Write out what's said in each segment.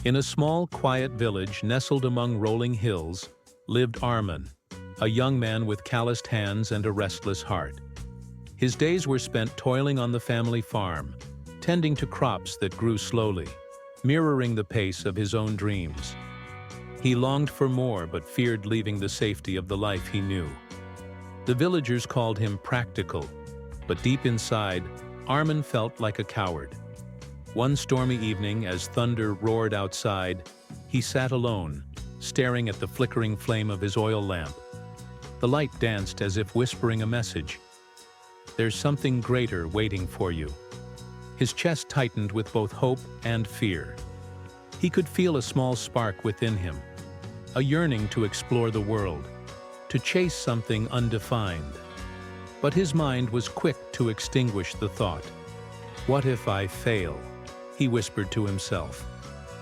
In a small, quiet village nestled among rolling hills lived Armin, a young man with calloused hands and a restless heart. His days were spent toiling on the family farm, tending to crops that grew slowly, mirroring the pace of his own dreams. He longed for more but feared leaving the safety of the life he knew. The villagers called him practical, but deep inside, Armin felt like a coward. One stormy evening, as thunder roared outside, he sat alone, staring at the flickering flame of his oil lamp. The light danced as if whispering a message. "There's something greater waiting for you." His chest tightened with both hope and fear. He could feel a small spark within him, a yearning to explore the world, to chase something undefined. But his mind was quick to extinguish the thought. "What if I fail?" he whispered to himself.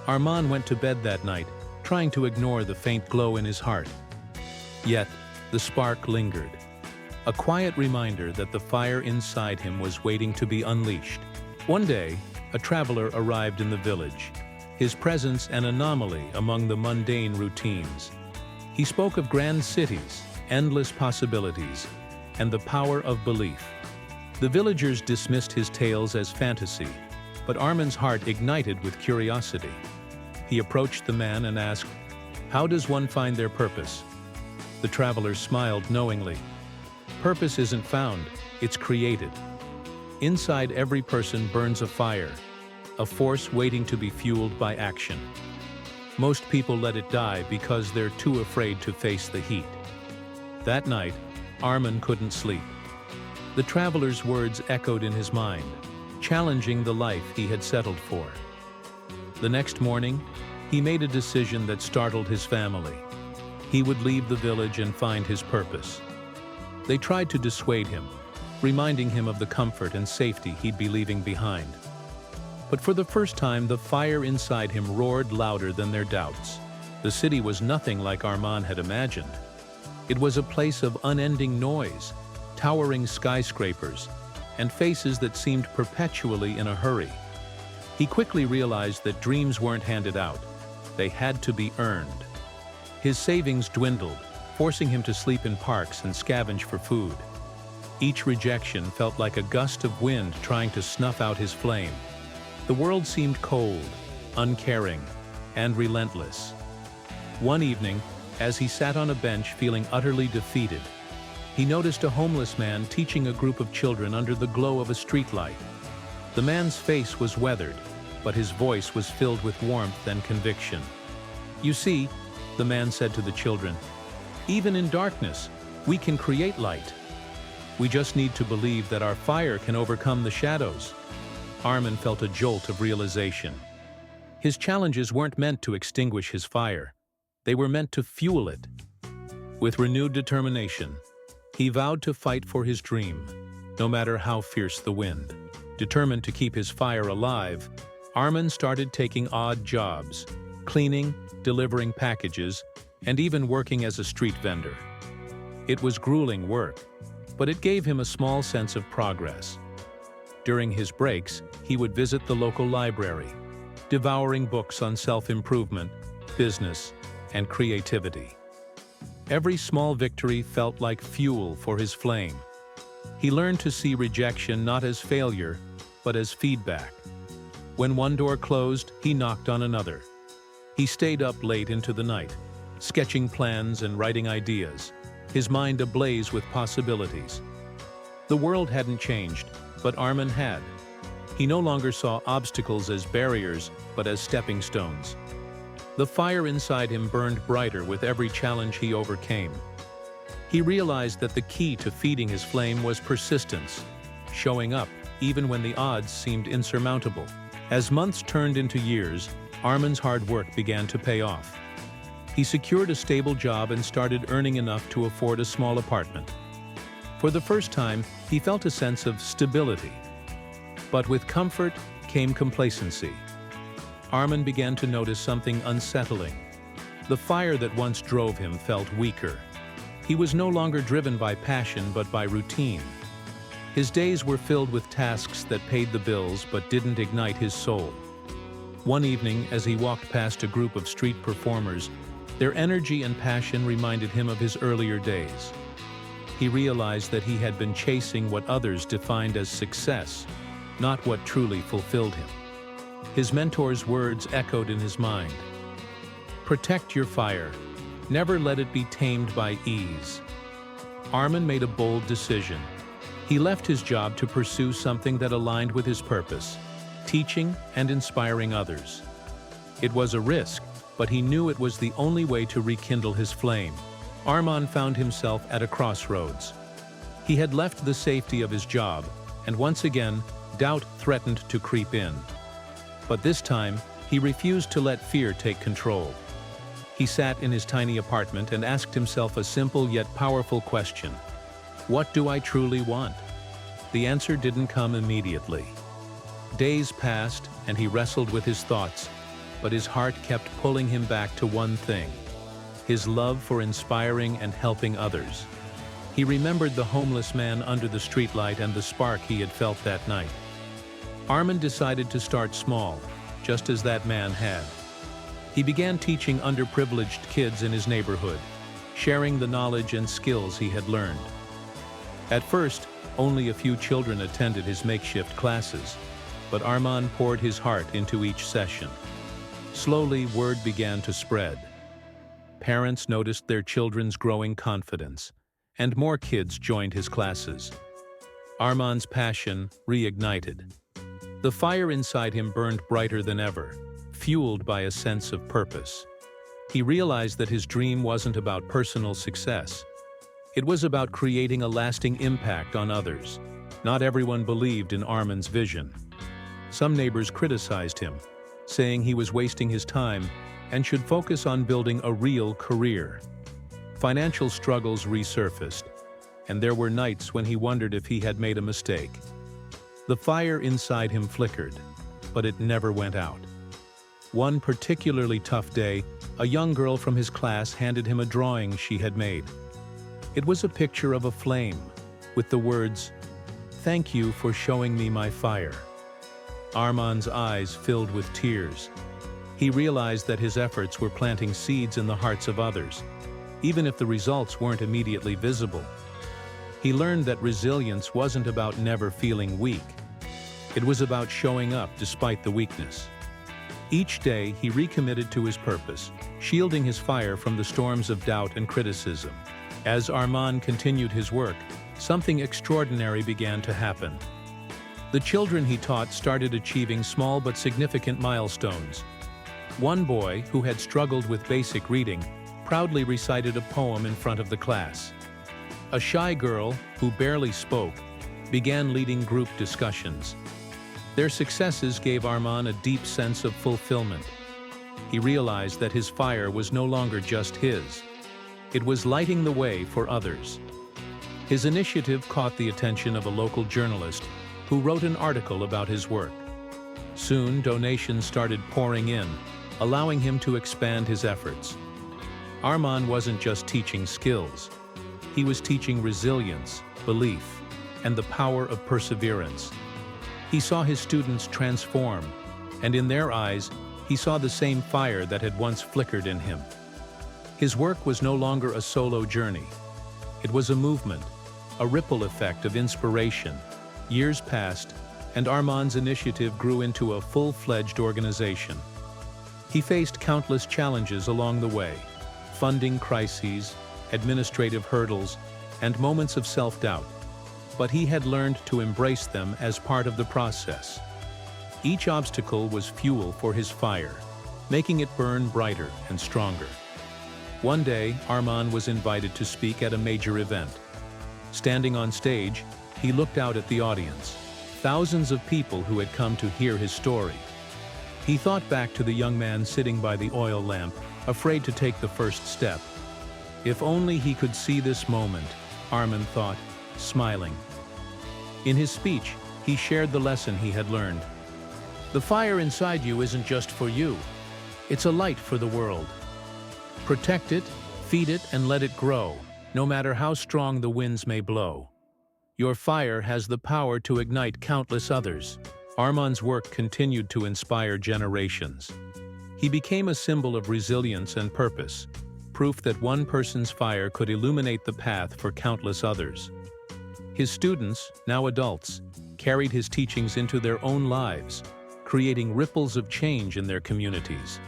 Armin went to bed that night, trying to ignore the faint glow in his heart. Yet, the spark lingered, a quiet reminder that the fire inside him was waiting to be unleashed. One day, a traveler arrived in the village, his presence an anomaly among the mundane routines. He spoke of grand cities, endless possibilities, and the power of belief. The villagers dismissed his tales as fantasy, but Armin's heart ignited with curiosity. He approached the man and asked, "How does one find their purpose?" The traveler smiled knowingly. "Purpose isn't found, it's created. Inside every person burns a fire, a force waiting to be fueled by action. Most people let it die because they're too afraid to face the heat." That night, Armin couldn't sleep. The traveler's words echoed in his mind, challenging the life he had settled for. The next morning, he made a decision that startled his family. He would leave the village and find his purpose. They tried to dissuade him, reminding him of the comfort and safety he'd be leaving behind. But for the first time, the fire inside him roared louder than their doubts. The city was nothing like Armin had imagined. It was a place of unending noise, towering skyscrapers, and faces that seemed perpetually in a hurry. He quickly realized that dreams weren't handed out, they had to be earned. His savings dwindled, forcing him to sleep in parks and scavenge for food. Each rejection felt like a gust of wind trying to snuff out his flame. The world seemed cold, uncaring, and relentless. One evening, as he sat on a bench feeling utterly defeated, he noticed a homeless man teaching a group of children under the glow of a streetlight. The man's face was weathered, but his voice was filled with warmth and conviction. "You see," the man said to the children, "even in darkness, we can create light. We just need to believe that our fire can overcome the shadows." Armin felt a jolt of realization. His challenges weren't meant to extinguish his fire. They were meant to fuel it. With renewed determination, he vowed to fight for his dream, no matter how fierce the wind. Determined to keep his fire alive, Armin started taking odd jobs, cleaning, delivering packages, and even working as a street vendor. It was grueling work, but it gave him a small sense of progress. During his breaks, he would visit the local library, devouring books on self-improvement, business, and creativity. Every small victory felt like fuel for his flame. He learned to see rejection not as failure, but as feedback. When one door closed, he knocked on another. He stayed up late into the night, sketching plans and writing ideas, his mind ablaze with possibilities. The world hadn't changed, but Armin had. He no longer saw obstacles as barriers, but as stepping stones. The fire inside him burned brighter with every challenge he overcame. He realized that the key to feeding his flame was persistence, showing up even when the odds seemed insurmountable. As months turned into years, Armin's hard work began to pay off. He secured a stable job and started earning enough to afford a small apartment. For the first time, he felt a sense of stability. But with comfort came complacency. Armin began to notice something unsettling. The fire that once drove him felt weaker. He was no longer driven by passion but by routine. His days were filled with tasks that paid the bills but didn't ignite his soul. One evening, as he walked past a group of street performers, their energy and passion reminded him of his earlier days. He realized that he had been chasing what others defined as success, not what truly fulfilled him. His mentor's words echoed in his mind. Protect your fire. Never let it be tamed by ease. Armin made a bold decision. He left his job to pursue something that aligned with his purpose, teaching and inspiring others. It was a risk, but he knew it was the only way to rekindle his flame. Armin found himself at a crossroads. He had left the safety of his job, and once again, doubt threatened to creep in. But this time, he refused to let fear take control. He sat in his tiny apartment and asked himself a simple yet powerful question. What do I truly want? The answer didn't come immediately. Days passed, and he wrestled with his thoughts, but his heart kept pulling him back to one thing: his love for inspiring and helping others. He remembered the homeless man under the streetlight and the spark he had felt that night. Armin decided to start small, just as that man had. He began teaching underprivileged kids in his neighborhood, sharing the knowledge and skills he had learned. At first, only a few children attended his makeshift classes, but Armin poured his heart into each session. Slowly, word began to spread. Parents noticed their children's growing confidence, and more kids joined his classes. Armin's passion reignited. The fire inside him burned brighter than ever, fueled by a sense of purpose. He realized that his dream wasn't about personal success. It was about creating a lasting impact on others. Not everyone believed in Armin's vision. Some neighbors criticized him, saying he was wasting his time and should focus on building a real career. Financial struggles resurfaced, and there were nights when he wondered if he had made a mistake. The fire inside him flickered, but it never went out. One particularly tough day, a young girl from his class handed him a drawing she had made. It was a picture of a flame, with the words, "Thank you for showing me my fire." Armin's eyes filled with tears. He realized that his efforts were planting seeds in the hearts of others, even if the results weren't immediately visible. He learned that resilience wasn't about never feeling weak. It was about showing up despite the weakness. Each day, he recommitted to his purpose, shielding his fire from the storms of doubt and criticism. As Armin continued his work, something extraordinary began to happen. The children he taught started achieving small but significant milestones. One boy, who had struggled with basic reading, proudly recited a poem in front of the class. A shy girl, who barely spoke, began leading group discussions. Their successes gave Armin a deep sense of fulfillment. He realized that his fire was no longer just his. It was lighting the way for others. His initiative caught the attention of a local journalist who wrote an article about his work. Soon, donations started pouring in, allowing him to expand his efforts. Armin wasn't just teaching skills. He was teaching resilience, belief, and the power of perseverance. He saw his students transform, and in their eyes, he saw the same fire that had once flickered in him. His work was no longer a solo journey. It was a movement, a ripple effect of inspiration. Years passed, and Armin's initiative grew into a full-fledged organization. He faced countless challenges along the way: funding crises, administrative hurdles, and moments of self-doubt. But he had learned to embrace them as part of the process. Each obstacle was fuel for his fire, making it burn brighter and stronger. One day, Armin was invited to speak at a major event. Standing on stage, he looked out at the audience, thousands of people who had come to hear his story. He thought back to the young man sitting by the oil lamp, afraid to take the first step. If only he could see this moment, Armin thought, smiling. In his speech, he shared the lesson he had learned. The fire inside you isn't just for you. It's a light for the world. Protect it, feed it, and let it grow, no matter how strong the winds may blow. Your fire has the power to ignite countless others. Armand's work continued to inspire generations. He became a symbol of resilience and purpose, proof that one person's fire could illuminate the path for countless others. His students, now adults, carried his teachings into their own lives, creating ripples of change in their communities.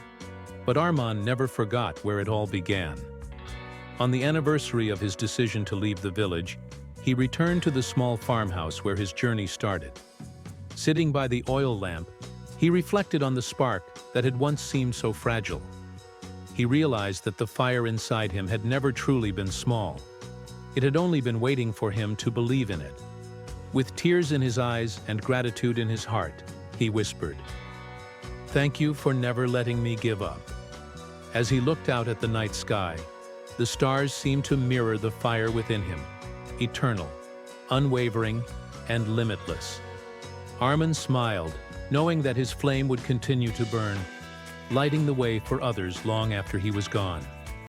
But Armand never forgot where it all began. On the anniversary of his decision to leave the village, he returned to the small farmhouse where his journey started. Sitting by the oil lamp, he reflected on the spark that had once seemed so fragile. He realized that the fire inside him had never truly been small. It had only been waiting for him to believe in it. With tears in his eyes and gratitude in his heart, he whispered, "Thank you for never letting me give up." As he looked out at the night sky, the stars seemed to mirror the fire within him, eternal, unwavering, and limitless. Armand smiled, knowing that his flame would continue to burn, lighting the way for others long after he was gone.